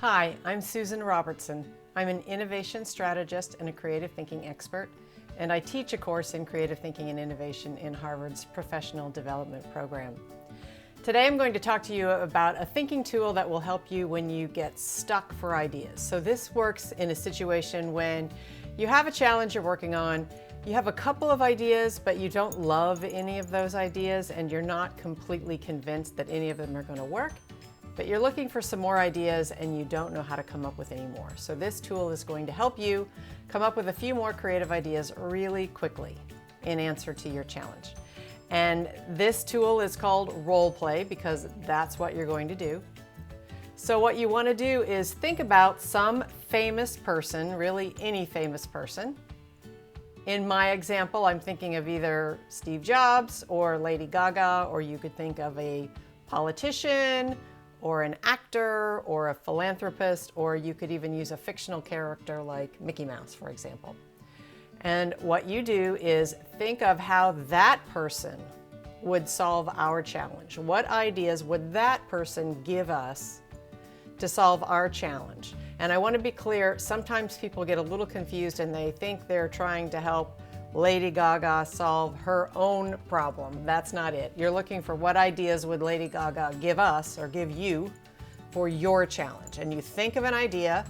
Hi, I'm Susan Robertson. I'm an innovation strategist and a creative thinking expert, and I teach a course in creative thinking and innovation in Harvard's Professional Development Program. Today I'm going to talk to you about a thinking tool that will help you when you get stuck for ideas. So this works in a situation when you have a challenge you're working on, you have a couple of ideas, but you don't love any of those ideas and you're not completely convinced that any of them are going to work. But you're looking for some more ideas and you don't know how to come up with any more. So this tool is going to help you come up with a few more creative ideas really quickly in answer to your challenge. And this tool is called role play because that's what you're going to do. So what you want to do is think about some famous person, really any famous person. In my example, I'm thinking of either Steve Jobs or Lady Gaga, or you could think of a politician, or an actor, or a philanthropist, or you could even use a fictional character like Mickey Mouse, for example. And what you do is think of how that person would solve our challenge. What ideas would that person give us to solve our challenge? And I want to be clear, sometimes people get a little confused and they think they're trying to help Lady Gaga solve her own problem. That's not it. You're looking for what ideas would Lady Gaga give us or give you for your challenge. And you think of an idea,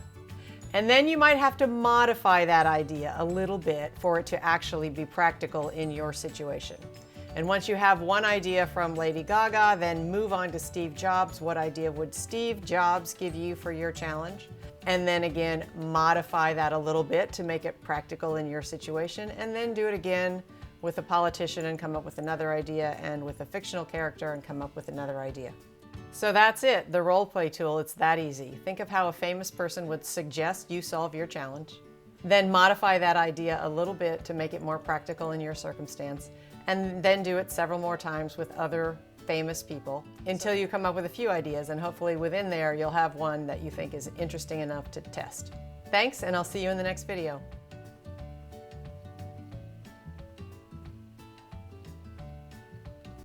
and then you might have to modify that idea a little bit for it to actually be practical in your situation. And once you have one idea from Lady Gaga, then move on to Steve Jobs. What idea would Steve Jobs give you for your challenge? And then again, modify that a little bit to make it practical in your situation, and then do it again with a politician and come up with another idea, and with a fictional character and come up with another idea. So that's it, the role play tool. It's that easy. Think of how a famous person would suggest you solve your challenge, then modify that idea a little bit to make it more practical in your circumstance, and then do it several more times with other famous people until you come up with a few ideas, and hopefully within there you'll have one that you think is interesting enough to test. Thanks, and I'll see you in the next video.